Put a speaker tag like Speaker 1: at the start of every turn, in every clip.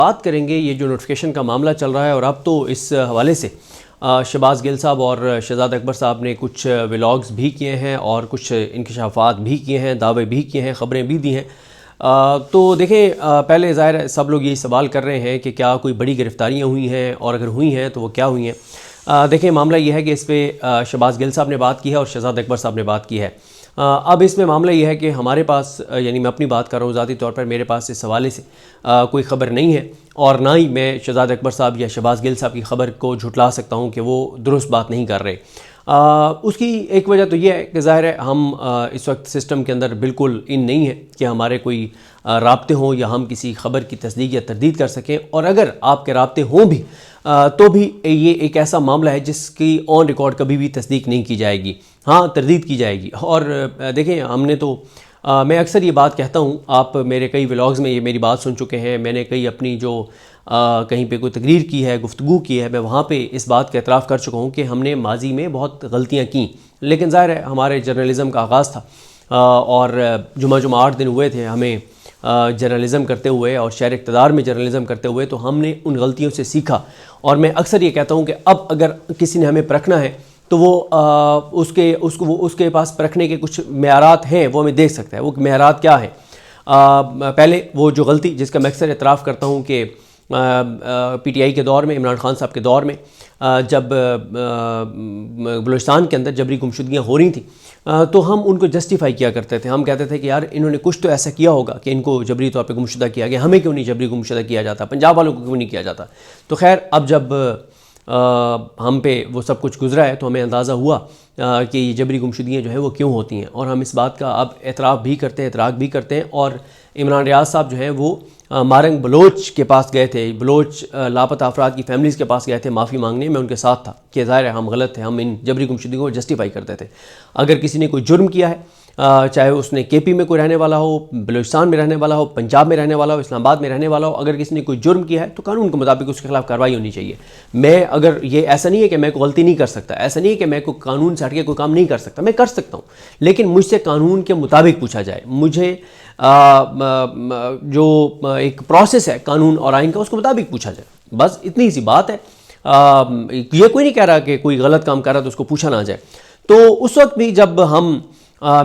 Speaker 1: بات کریں گے یہ جو نوٹیفیکیشن کا معاملہ چل رہا ہے، اور اب تو اس حوالے سے شہباز گل صاحب اور شہزاد اکبر صاحب نے کچھ ولاگز بھی کیے ہیں اور کچھ انکشافات بھی کیے ہیں، دعوے بھی کیے ہیں، خبریں بھی دی ہیں۔ تو دیکھیں، پہلے ظاہر ہے سب لوگ یہی سوال کر رہے ہیں کہ کیا کوئی بڑی گرفتاریاں ہوئی ہیں، اور اگر ہوئی ہیں تو وہ کیا ہوئی ہیں۔ دیکھیں، معاملہ یہ ہے کہ اس پہ شہباز گل صاحب نے بات کی ہے اور شہزاد اکبر صاحب نے بات کی ہے۔ اب اس میں معاملہ یہ ہے کہ ہمارے پاس، یعنی میں اپنی بات کر رہا ہوں، ذاتی طور پر میرے پاس اس حوالے سے کوئی خبر نہیں ہے، اور نہ ہی میں شہزاد اکبر صاحب یا شہباز گل صاحب کی خبر کو جھٹلا سکتا ہوں کہ وہ درست بات نہیں کر رہے۔ اس کی ایک وجہ تو یہ ہے کہ ظاہر ہے ہم اس وقت سسٹم کے اندر بالکل ان نہیں ہے کہ ہمارے کوئی رابطے ہوں یا ہم کسی خبر کی تصدیق یا تردید کر سکیں، اور اگر آپ کے رابطے ہوں بھی تو بھی یہ ایک ایسا معاملہ ہے جس کی آن ریکارڈ کبھی بھی تصدیق نہیں کی جائے گی، ہاں تردید کی جائے گی۔ اور دیکھیں، ہم نے تو میں اکثر یہ بات کہتا ہوں، آپ میرے کئی ولاگز میں یہ میری بات سن چکے ہیں، میں نے کئی اپنی جو کہیں پہ کوئی تقریر کی ہے، گفتگو کی ہے، میں وہاں پہ اس بات کا اعتراف کر چکا ہوں کہ ہم نے ماضی میں بہت غلطیاں کیں، لیکن ظاہر ہے ہمارے جرنلزم کا آغاز تھا، اور جمعہ 8 دن ہوئے تھے ہمیں جرنلزم کرتے ہوئے اور شہر اقتدار میں جرنلزم کرتے ہوئے، تو ہم نے ان غلطیوں سے سیکھا۔ اور میں اکثر یہ کہتا ہوں کہ اب اگر کسی نے ہمیں پرکھنا ہے تو وہ اس کے پاس پرکھنے کے کچھ معیارات ہیں، وہ ہمیں دیکھ سکتا ہے۔ وہ معیارات کیا ہیں؟ پہلے وہ جو غلطی جس کا میں اکثر اعتراف کرتا ہوں کہ پی ٹی آئی کے دور میں، عمران خان صاحب کے دور میں، جب بلوچستان کے اندر جبری گمشدگیاں ہو رہی تھیں تو ہم ان کو جسٹیفائی کیا کرتے تھے۔ ہم کہتے تھے کہ یار انہوں نے کچھ تو ایسا کیا ہوگا کہ ان کو جبری طور پہ گمشدہ کیا گیا، ہمیں کیوں نہیں جبری گمشدہ کیا جاتا، پنجاب والوں کو کیوں نہیں کیا جاتا۔ تو خیر، اب جب ہم پہ وہ سب کچھ گزرا ہے تو ہمیں اندازہ ہوا کہ یہ جبری گمشدگیاں جو ہیں وہ کیوں ہوتی ہیں، اور ہم اس بات کا اب اعتراف بھی کرتے ہیں، اعتراف بھی کرتے ہیں۔ اور عمران ریاض صاحب جو ہیں وہ مارنگ بلوچ کے پاس گئے تھے، بلوچ لاپتہ افراد کی فیملیز کے پاس گئے تھے معافی مانگنے، میں ان کے ساتھ تھا کہ ظاہر ہے ہم غلط تھے، ہم ان جبری گمشدگیوں کو جسٹیفائی کرتے تھے۔ اگر کسی نے کوئی جرم کیا ہے، چاہے اس نے کے پی میں کوئی رہنے والا ہو، بلوچستان میں رہنے والا ہو، پنجاب میں رہنے والا ہو، اسلام آباد میں رہنے والا ہو، اگر کسی نے کوئی جرم کیا ہے تو قانون کے مطابق اس کے خلاف کارروائی ہونی چاہیے۔ میں اگر یہ ایسا نہیں ہے کہ میں کوئی غلطی نہیں کر سکتا، ایسا نہیں ہے کہ میں کوئی قانون سے ہٹ کے کوئی کام نہیں کر سکتا، میں کر سکتا ہوں، لیکن مجھ سے قانون کے مطابق پوچھا جائے، مجھے جو ایک پروسیس ہے قانون اور آئین کا اس کے مطابق پوچھا جائے، بس اتنی سی بات ہے۔ یہ کوئی نہیں کہہ رہا کہ کوئی غلط کام کر رہا تو اس کو پوچھا نہ جائے۔ تو اس وقت بھی جب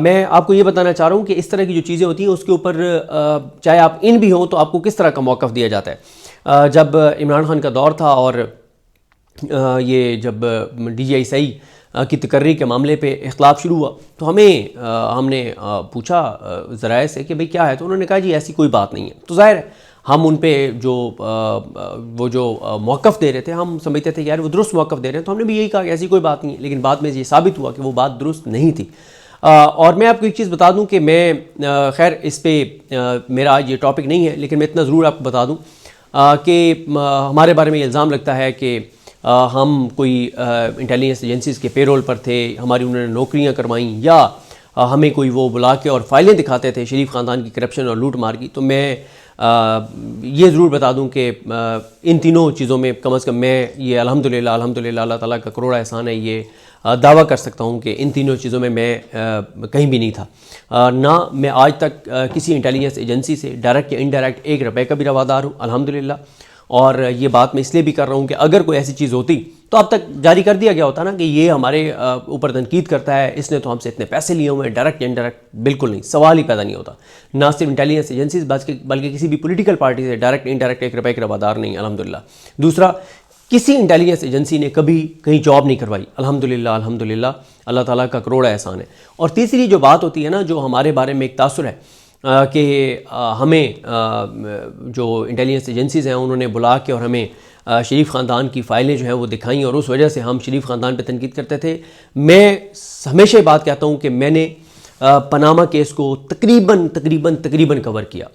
Speaker 1: میں آپ کو یہ بتانا چاہ رہا ہوں کہ اس طرح کی جو چیزیں ہوتی ہیں اس کے اوپر چاہے آپ ان بھی ہوں تو آپ کو کس طرح کا موقف دیا جاتا ہے۔ جب عمران خان کا دور تھا اور یہ جب ڈی جی آئی سی کی تقرری کے معاملے پہ اختلاف شروع ہوا تو ہم نے پوچھا ذرائع سے کہ بھئی کیا ہے، تو انہوں نے کہا جی ایسی کوئی بات نہیں ہے۔ تو ظاہر ہے ہم ان پہ وہ جو موقف دے رہے تھے، ہم سمجھتے تھے کہ یار وہ درست موقف دے رہے ہیں، تو ہم نے بھی یہی کہا کہ ایسی کوئی بات نہیں ہے، لیکن بعد میں یہ ثابت ہوا کہ وہ بات درست نہیں تھی۔ اور میں آپ کو ایک چیز بتا دوں کہ میں خیر اس پہ میرا یہ ٹاپک نہیں ہے، لیکن میں اتنا ضرور آپ کو بتا دوں کہ ہمارے بارے میں یہ الزام لگتا ہے کہ ہم کوئی انٹیلیجنس ایجنسیز کے پیرول پر تھے، ہماری انہوں نے نوکریاں کروائیں، یا ہمیں کوئی وہ بلا کے اور فائلیں دکھاتے تھے شریف خاندان کی کرپشن اور لوٹ مار کی۔ تو میں یہ ضرور بتا دوں کہ ان تینوں چیزوں میں کم از کم میں یہ الحمدللہ اللہ تعالیٰ کا کروڑا احسان ہے، یہ دعویٰ کر سکتا ہوں کہ ان تینوں چیزوں میں کہیں بھی نہیں تھا۔ نہ میں آج تک کسی انٹیلیجنس ایجنسی سے ڈائریکٹ یا انڈائریکٹ 1 روپے کا بھی روادار ہوں الحمدللہ، اور یہ بات میں اس لیے بھی کر رہا ہوں کہ اگر کوئی ایسی چیز ہوتی تو اب تک جاری کر دیا گیا ہوتا نا کہ یہ ہمارے اوپر تنقید کرتا ہے، اس نے تو ہم سے اتنے پیسے لیے ہوئے ہیں، ڈائریکٹ یا انڈائریکٹ بالکل نہیں، سوال ہی پیدا نہیں ہوتا۔ نہ صرف انٹیلیجنس ایجنسیز بلکہ کسی بھی پولیٹیکل پارٹی سے ڈائریکٹ انڈائریکٹ 1 روپے کے روادار نہیں الحمدللہ۔ دوسرا، کسی انٹیلیجنس ایجنسی نے کبھی کہیں جاب نہیں کروائی الحمدللہ، اللہ تعالیٰ کا کروڑا احسان ہے۔ اور تیسری جو بات ہوتی ہے نا، جو ہمارے بارے میں ایک تاثر ہے کہ ہمیں جو انٹیلیجنس ایجنسیز ہیں انہوں نے بلا کے اور ہمیں شریف خاندان کی فائلیں جو ہیں وہ دکھائیں، اور اس وجہ سے ہم شریف خاندان پہ تنقید کرتے تھے۔ میں ہمیشہ بات کہتا ہوں کہ میں نے پاناما کیس کو تقریباً کور کیا،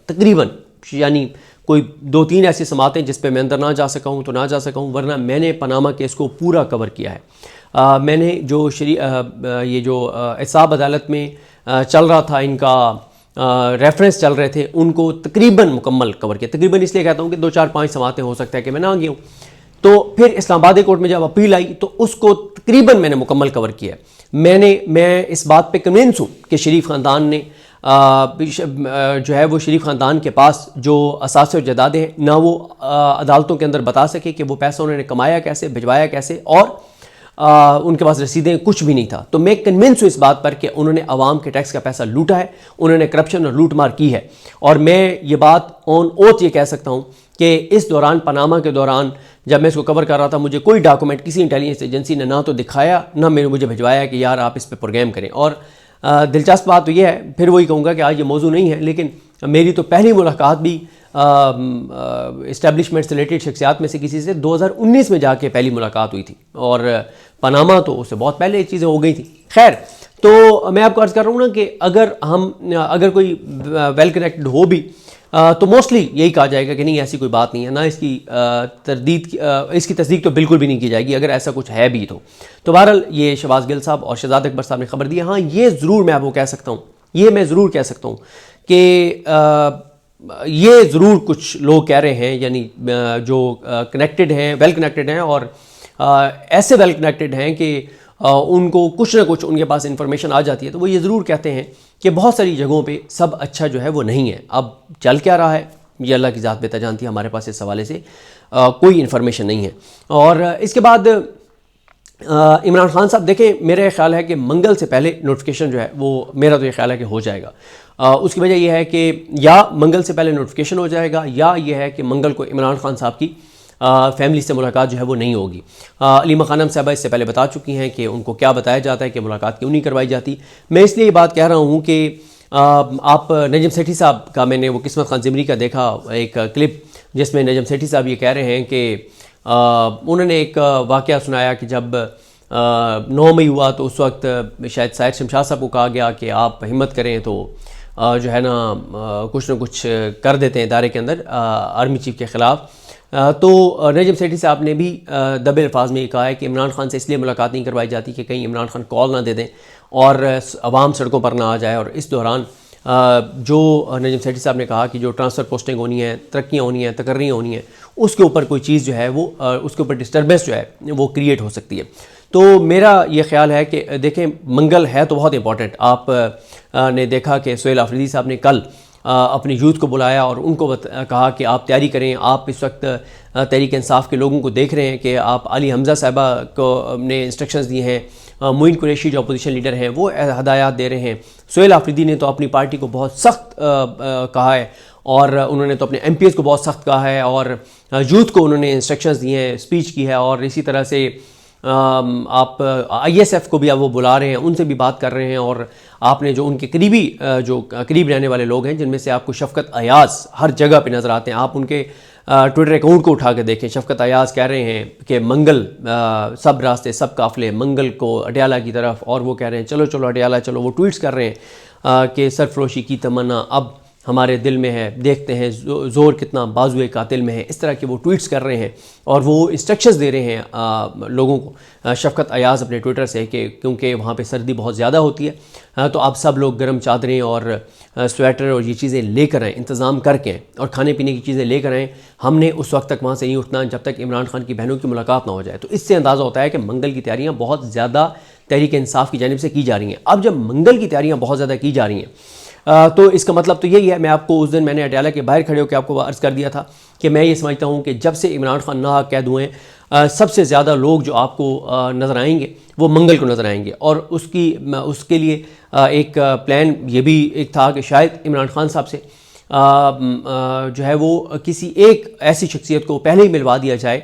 Speaker 1: یعنی کوئی 2-3 ایسی سماعتیں جس پہ میں اندر نہ جا سکا ہوں تو نہ جا سکا ہوں، ورنہ میں نے پاناما کیس کو پورا کور کیا ہے۔ میں نے جو یہ جو احتساب عدالت میں چل رہا تھا، ان کا ریفرنس چل رہے تھے، ان کو تقریباً مکمل کور کیا۔ تقریباً اس لیے کہتا ہوں کہ 2-4-5 سماعتیں ہو سکتا ہے کہ میں نہ گیا ہوں۔ تو پھر اسلام آبادی کورٹ میں جب اپیل آئی تو اس کو تقریباً میں نے مکمل کور کیا ہے۔ میں اس بات پہ کنوینس ہوں کہ شریف خاندان نے جو ہے وہ شریف خاندان کے پاس جو اثاثے اور جائیدادیں ہیں نہ وہ عدالتوں کے اندر بتا سکے کہ وہ پیسہ انہوں نے کمایا کیسے، بھجوایا کیسے، اور ان کے پاس رسیدیں کچھ بھی نہیں تھا. تو میں کنونس ہوں اس بات پر کہ انہوں نے عوام کے ٹیکس کا پیسہ لوٹا ہے، انہوں نے کرپشن اور لوٹ مار کی ہے. اور میں یہ بات آن اوتھ یہ کہہ سکتا ہوں کہ اس دوران پاناما کے دوران جب میں اس کو کور کر رہا تھا مجھے کوئی ڈاکومنٹ کسی انٹیلیجنس ایجنسی نے نہ تو دکھایا نہ مجھے بھجوایا کہ یار آپ اس پہ پروگرام کریں. اور دلچسپ بات تو یہ ہے، پھر وہی کہوں گا کہ آج یہ موضوع نہیں ہے، لیکن میری تو پہلی ملاقات بھی اسٹیبلشمنٹ سے ریلیٹڈ شخصیات میں سے کسی سے 2019 میں جا کے پہلی ملاقات ہوئی تھی، اور پاناما تو اس سے بہت پہلے یہ چیزیں ہو گئی تھیں. خیر، تو میں آپ کو عرض کر رہا ہوں نا کہ اگر کوئی ویل کنیکٹڈ ہو بھی تو موسٹلی یہی کہا جائے گا کہ نہیں ایسی کوئی بات نہیں ہے، نہ اس کی تصدیق تو بالکل بھی نہیں کی جائے گی اگر ایسا کچھ ہے بھی تو. بہرحال یہ شہباز گل صاحب اور شہزاد اکبر صاحب نے خبر دی. ہاں یہ ضرور میں آپ کو کہہ سکتا ہوں، یہ میں ضرور کہہ سکتا ہوں کہ یہ ضرور کچھ لوگ کہہ رہے ہیں، یعنی جو کنیکٹڈ ہیں، ویل کنیکٹڈ ہیں، اور ایسے ویل کنیکٹڈ ہیں کہ ان کو کچھ نہ کچھ ان کے پاس انفارمیشن آ جاتی ہے، تو وہ یہ ضرور کہتے ہیں کہ بہت ساری جگہوں پہ سب اچھا جو ہے وہ نہیں ہے. اب چل کیا رہا ہے یہ اللہ کی ذات بہتر جانتی ہے، ہمارے پاس اس حوالے سے کوئی انفارمیشن نہیں ہے. اور اس کے بعد عمران خان صاحب دیکھیں، میرا خیال ہے کہ منگل سے پہلے نوٹیفیکیشن جو ہے وہ، میرا تو یہ خیال ہے کہ ہو جائے گا. اس کی وجہ یہ ہے کہ یا منگل سے پہلے نوٹیفیکیشن ہو جائے گا، یا یہ ہے کہ منگل کو عمران خان صاحب کی فیملی سے ملاقات جو ہے وہ نہیں ہوگی. علیمہ خانم صاحبہ اس سے پہلے بتا چکی ہیں کہ ان کو کیا بتایا جاتا ہے کہ ملاقات کیوں نہیں کروائی جاتی. میں اس لیے یہ بات کہہ رہا ہوں کہ آپ نجم سیٹھی صاحب کا، میں نے وہ قسمت خان زمری کا دیکھا ایک کلپ جس میں نجم سیٹھی صاحب یہ کہہ رہے ہیں کہ انہوں نے ایک واقعہ سنایا کہ جب 9 مئی ہوا تو اس وقت شاید سائد شمشاد صاحب کو کہا گیا کہ آپ ہمت کریں تو جو ہے نا کچھ نہ کچھ کر دیتے ہیں ادارے کے اندر آرمی چیف کے خلاف. تو نجم سیٹھی صاحب نے بھی دبے الفاظ میں یہ کہا ہے کہ عمران خان سے اس لیے ملاقات نہیں کروائی جاتی کہ کہیں عمران خان کال نہ دے دیں اور عوام سڑکوں پر نہ آ جائے. اور اس دوران جو نجم سیٹھی صاحب نے کہا کہ جو ٹرانسفر پوسٹنگ ہونی ہے، ترقیاں ہونی ہیں، تقرریاں ہونی ہیں، اس کے اوپر کوئی چیز جو ہے وہ اس کے اوپر ڈسٹربنس جو ہے وہ کریٹ ہو سکتی ہے. تو میرا یہ خیال ہے کہ دیکھیں منگل ہے تو بہت امپورٹنٹ. آپ نے دیکھا کہ سہیل آفریدی صاحب نے کل اپنی یوتھ کو بلایا اور ان کو کہا کہ آپ تیاری کریں. آپ اس وقت تحریک انصاف کے لوگوں کو دیکھ رہے ہیں کہ آپ علی حمزہ صاحبہ کو نے انسٹرکشنز دی ہیں، معین قریشی جو اپوزیشن لیڈر ہیں وہ ہدایات دے رہے ہیں. سہیل آفریدی نے تو اپنی پارٹی کو بہت سخت کہا ہے، اور انہوں نے تو اپنے ایم پی ایس کو بہت سخت کہا ہے، اور یوتھ کو انہوں نے انسٹرکشنز دی ہیں، اسپیچ کی ہے. اور اسی طرح سے آپ آئی ایس ایف کو بھی اب وہ بلا رہے ہیں، ان سے بھی بات کر رہے ہیں. اور آپ نے جو ان کے قریب رہنے والے لوگ ہیں جن میں سے آپ کو شفقت ایاز ہر جگہ پہ نظر آتے ہیں، آپ ان کے ٹویٹر اکاؤنٹ کو اٹھا کے دیکھیں. شفقت ایاز کہہ رہے ہیں کہ منگل سب راستے سب قافلے منگل کو اڈیالہ کی طرف، اور وہ کہہ رہے ہیں چلو چلو اڈیالہ چلو. وہ ٹویٹس کر رہے ہیں کہ سرفروشی کی تمنا اب ہمارے دل میں ہے، دیکھتے ہیں زور کتنا بازوئے قاتل میں ہے. اس طرح کے وہ ٹویٹس کر رہے ہیں اور وہ انسٹرکشنز دے رہے ہیں لوگوں کو. شفقت ایاز اپنے ٹویٹر سے کہ کیونکہ وہاں پہ سردی بہت زیادہ ہوتی ہے تو آپ سب لوگ گرم چادریں اور سویٹر اور یہ چیزیں لے کر آئیں، انتظام کر کے آئیں، اور کھانے پینے کی چیزیں لے کر آئیں. ہم نے اس وقت تک وہاں سے نہیں اٹھنا جب تک عمران خان کی بہنوں کی ملاقات نہ ہو جائے. تو اس سے اندازہ ہوتا ہے کہ منگل کی تیاریاں بہت زیادہ تحریک انصاف کی جانب سے کی جا رہی ہیں. اب جب منگل کی تیاریاں بہت زیادہ کی جا رہی ہیں تو اس کا مطلب تو یہی ہے. میں آپ کو اس دن میں نے اڈیالہ کے باہر کھڑے ہو کے آپ کو عرض کر دیا تھا کہ میں یہ سمجھتا ہوں کہ جب سے عمران خان ناحق قید ہوئے ہیں سب سے زیادہ لوگ جو آپ کو نظر آئیں گے وہ منگل کو نظر آئیں گے. اور اس کے لیے ایک پلان یہ بھی ایک تھا کہ شاید عمران خان صاحب سے جو ہے وہ کسی ایک ایسی شخصیت کو پہلے ہی ملوا دیا جائے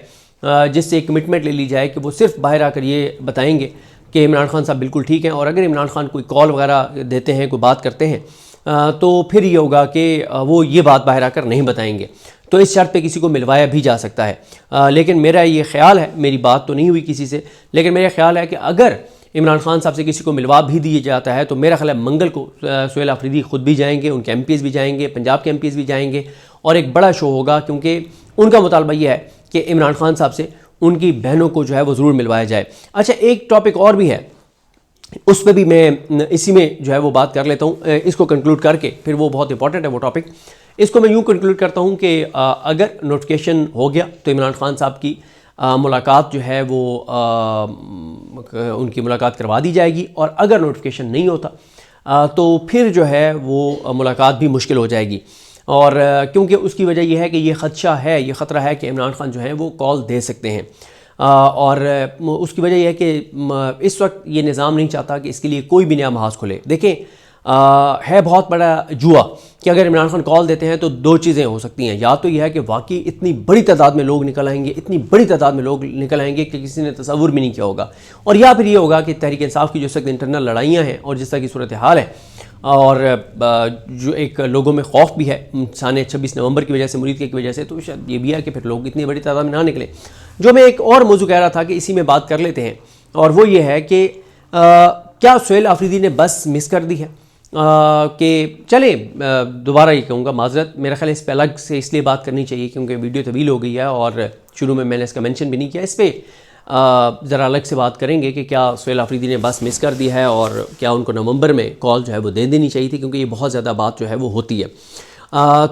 Speaker 1: جس سے ایک کمٹمنٹ لے لی جائے کہ وہ صرف باہر آ کر یہ بتائیں گے کہ عمران خان صاحب بالکل ٹھیک ہیں. اور اگر عمران خان کوئی کال وغیرہ دیتے ہیں، کوئی بات کرتے ہیں، تو پھر یہ ہوگا کہ وہ یہ بات باہر آ کر نہیں بتائیں گے. تو اس شرط پہ کسی کو ملوایا بھی جا سکتا ہے. لیکن میرا یہ خیال ہے، میری بات تو نہیں ہوئی کسی سے، لیکن میرا خیال ہے کہ اگر عمران خان صاحب سے کسی کو ملوا بھی دیا جاتا ہے تو میرا خیال ہے منگل کو سہیل آفریدی خود بھی جائیں گے، ان کے ایم پی ایس بھی جائیں گے، پنجاب کے ایم پی ایس بھی جائیں گے، اور ایک بڑا شو ہوگا کیونکہ ان کا مطالبہ یہ ہے کہ عمران خان صاحب سے ان کی بہنوں کو جو ہے وہ ضرور ملوایا جائے. اچھا، ایک ٹاپک اور بھی ہے، اس پہ بھی میں اسی میں جو ہے وہ بات کر لیتا ہوں. اس کو کنکلوڈ کر کے پھر وہ بہت امپورٹنٹ ہے وہ ٹاپک. اس کو میں یوں کنکلوڈ کرتا ہوں کہ اگر نوٹیفیکیشن ہو گیا تو عمران خان صاحب کی ملاقات جو ہے وہ ان کی ملاقات کروا دی جائے گی. اور اگر نوٹیفیکیشن نہیں ہوتا تو پھر جو ہے وہ ملاقات بھی مشکل ہو جائے گی. اور کیونکہ اس کی وجہ یہ ہے کہ یہ خطرہ ہے کہ عمران خان جو ہیں وہ کال دے سکتے ہیں. اور اس کی وجہ یہ ہے کہ اس وقت یہ نظام نہیں چاہتا کہ اس کے لیے کوئی بھی نیا محاذ کھلے. دیکھیں ہے بہت بڑا جوا کہ اگر عمران خان کال دیتے ہیں تو دو چیزیں ہو سکتی ہیں. یا تو یہ ہے کہ واقعی اتنی بڑی تعداد میں لوگ نکل آئیں گے کہ کسی نے تصور بھی نہیں کیا ہوگا. اور یا پھر یہ ہوگا کہ تحریک انصاف کی جو سخت انٹرنل لڑائیاں ہیں اور جس طرح کی صورتحال ہے اور جو ایک لوگوں میں خوف بھی ہے سانحہ 26 نومبر کی وجہ سے، مرید کی وجہ سے، تو شاید یہ بھی ہے کہ پھر لوگ اتنی بڑی تعداد میں نہ نکلیں. جو میں ایک اور موضوع کہہ رہا تھا کہ اسی میں بات کر لیتے ہیں، اور وہ یہ ہے کہ کیا سہیل آفریدی نے بس مس کر دی ہے؟ کہ چلیں دوبارہ یہ کہوں گا، معذرت، میرا خیال ہے اس پہ الگ سے اس لیے بات کرنی چاہیے کیونکہ ویڈیو طویل ہو گئی ہے اور شروع میں نے اس کا مینشن بھی نہیں کیا. اس پہ ذرا الگ سے بات کریں گے کہ کیا سہیل آفریدی نے بس مس کر دی ہے اور کیا ان کو نومبر میں کال جو ہے وہ دے دینی چاہیے تھی، کیونکہ یہ بہت زیادہ بات جو ہے وہ ہوتی ہے.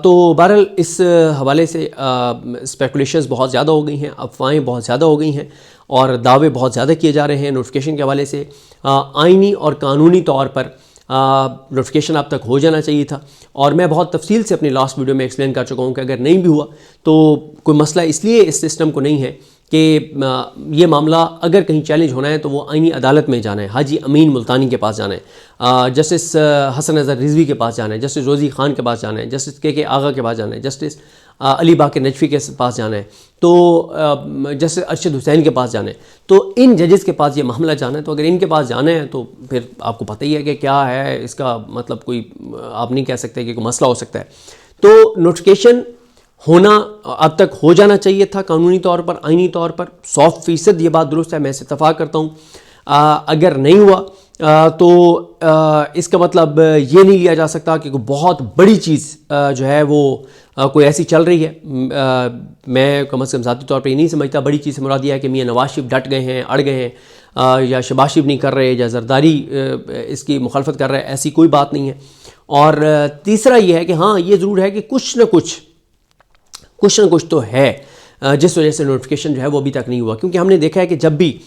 Speaker 1: تو بہرحال اس حوالے سے اسپیکولیشنز بہت زیادہ ہو گئی ہیں، افواہیں بہت زیادہ ہو گئی ہیں اور دعوے بہت زیادہ کیے جا رہے ہیں نوٹیفیکیشن کے حوالے سے. آئینی اور قانونی طور پر نوٹیفیکیشن اب تک ہو جانا چاہیے تھا، اور میں بہت تفصیل سے اپنی لاسٹ ویڈیو میں ایکسپلین کر چکا ہوں کہ اگر نہیں بھی ہوا تو کوئی مسئلہ اس لیے اس سسٹم کو نہیں ہے کہ یہ معاملہ اگر کہیں چیلنج ہونا ہے تو وہ آئینی عدالت میں جانا ہے، حاجی امین ملتانی کے پاس جانا ہے، جسٹس حسن اظہر رضوی کے پاس جانا ہے، جسٹس روزی خان کے پاس جانا ہے، جسٹس کے آغا کے پاس جانا ہے، جسٹس علی باقر نجفی کے پاس جانا ہے، تو جسٹس ارشد حسین کے پاس جانا ہے. تو ان ججز کے پاس یہ معاملہ جانا ہے. تو اگر ان کے پاس جانا ہے تو پھر آپ کو پتہ ہی ہے کہ کیا ہے اس کا مطلب، کوئی آپ نہیں کہہ سکتے کہ کوئی مسئلہ ہو سکتا ہے. تو نوٹیفیکیشن ہونا اب تک ہو جانا چاہیے تھا قانونی طور پر، آئینی طور پر 100% یہ بات درست ہے، میں اس سے اتفاق کرتا ہوں. اگر نہیں ہوا تو اس کا مطلب یہ نہیں لیا جا سکتا کہ کوئی بہت بڑی چیز جو ہے وہ کوئی ایسی چل رہی ہے. میں کم از کم ذاتی طور پہ یہ نہیں سمجھتا بڑی چیز سے مراد یہ ہے کہ میاں نواز شریف ڈٹ گئے ہیں، اڑ گئے ہیں، یا شہباز شریف نہیں کر رہے، یا زرداری اس کی مخالفت کر رہے، ایسی کوئی بات نہیں ہے. اور تیسرا یہ ہے کہ ہاں یہ ضرور ہے کہ کچھ نہ کچھ تو ہے جس وجہ سے نوٹیفیکیشن جو ہے وہ ابھی تک نہیں ہوا. کیونکہ ہم نے دیکھا ہے کہ جب بھی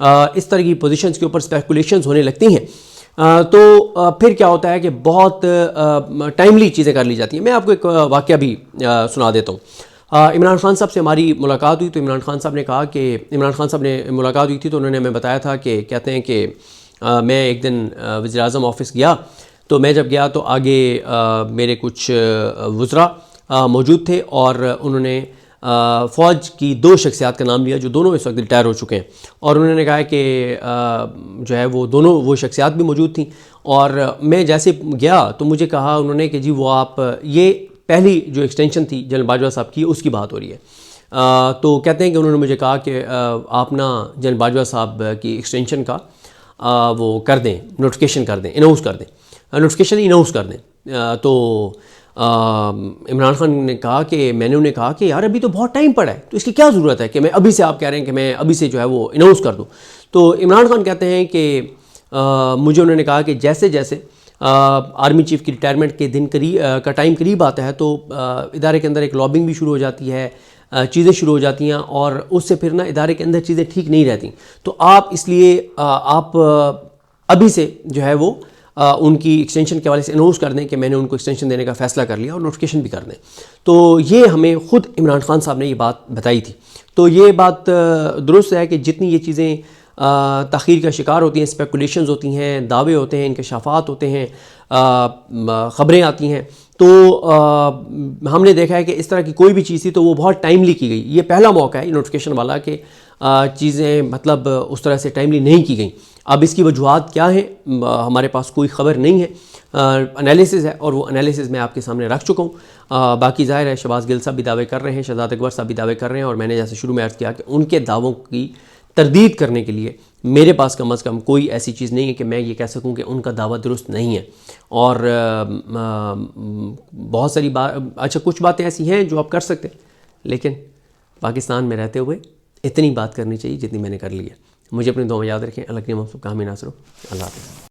Speaker 1: اس طرح کی پوزیشنز کے اوپر اسپیکولیشنز ہونے لگتی ہیں تو پھر کیا ہوتا ہے کہ بہت ٹائملی چیزیں کر لی جاتی ہیں. میں آپ کو ایک واقعہ بھی سنا دیتا ہوں. عمران خان صاحب سے ہماری ملاقات ہوئی تو عمران خان صاحب نے ملاقات ہوئی تھی تو انہوں نے ہمیں بتایا تھا کہ کہتے ہیں کہ میں ایک دن وزیر اعظم آفس گیا، تو میں جب گیا تو آگے میرے کچھ وزراء موجود تھے اور انہوں نے فوج کی 2 شخصیات کا نام لیا جو دونوں اس وقت ریٹائر ہو چکے ہیں، اور انہوں نے کہا کہ جو ہے وہ شخصیات بھی موجود تھیں. اور میں جیسے گیا تو مجھے کہا انہوں نے کہ جی وہ آپ یہ پہلی جو ایکسٹینشن تھی جنرل باجوہ صاحب کی اس کی بات ہو رہی ہے. تو کہتے ہیں کہ انہوں نے مجھے کہا کہ آپ نا جنرل باجوہ صاحب کی ایکسٹینشن کا وہ کر دیں، نوٹیفیکیشن کر دیں، نوٹیفیکیشن اناؤنس کر دیں. تو عمران خان نے کہا کہ میں نے انہیں کہا کہ یار ابھی تو بہت ٹائم پڑا ہے، تو اس کی کیا ضرورت ہے کہ میں ابھی سے، آپ کہہ رہے ہیں کہ میں ابھی سے جو ہے وہ اناؤنس کر دوں. تو عمران خان کہتے ہیں کہ مجھے انہوں نے کہا کہ جیسے جیسے آرمی چیف کی ریٹائرمنٹ کے دن کا ٹائم قریب آتا ہے تو ادارے کے اندر ایک لابنگ بھی شروع ہو جاتی ہے، چیزیں شروع ہو جاتی ہیں، اور اس سے پھر نا ادارے کے اندر چیزیں ٹھیک نہیں رہتی. تو آپ اس لیے آپ ابھی سے جو ہے وہ ان کی ایکسٹینشن کے حوالے سے اناؤنس کر دیں کہ میں نے ان کو ایکسٹینشن دینے کا فیصلہ کر لیا، اور نوٹیفیکیشن بھی کر دیں. تو یہ ہمیں خود عمران خان صاحب نے یہ بات بتائی تھی. تو یہ بات درست ہے کہ جتنی یہ چیزیں تاخیر کا شکار ہوتی ہیں، اسپیکولیشنز ہوتی ہیں، دعوے ہوتے ہیں، انکشافات ہوتے ہیں، خبریں آتی ہیں، تو ہم نے دیکھا ہے کہ اس طرح کی کوئی بھی چیز تھی تو وہ بہت ٹائملی کی گئی. یہ پہلا موقع ہے نوٹیفیکیشن والا کہ چیزیں مطلب اس طرح سے ٹائملی نہیں کی گئیں. اب اس کی وجوہات کیا ہیں ہمارے پاس کوئی خبر نہیں ہے، انالیسز ہے اور وہ انالیسز میں آپ کے سامنے رکھ چکا ہوں. باقی ظاہر ہے شہباز گل صاحب بھی دعوے کر رہے ہیں، شہزاد اکبر صاحب بھی دعوے کر رہے ہیں، اور میں نے جیسے شروع میں عرض کیا کہ ان کے دعووں کی تردید کرنے کے لیے میرے پاس کم از کم کوئی ایسی چیز نہیں ہے کہ میں یہ کہہ سکوں کہ ان کا دعویٰ درست نہیں ہے. اور بہت ساری اچھا کچھ باتیں ایسی ہیں جو آپ کر سکتے ہیں، لیکن پاکستان میں رہتے ہوئے اتنی بات کرنی چاہیے جتنی میں نے کر لی ہے. مجھے اپنے دعا میں یاد رکھیں. اللہ کی نعمت کا حامی ناصر ہو. اللہ حافظ.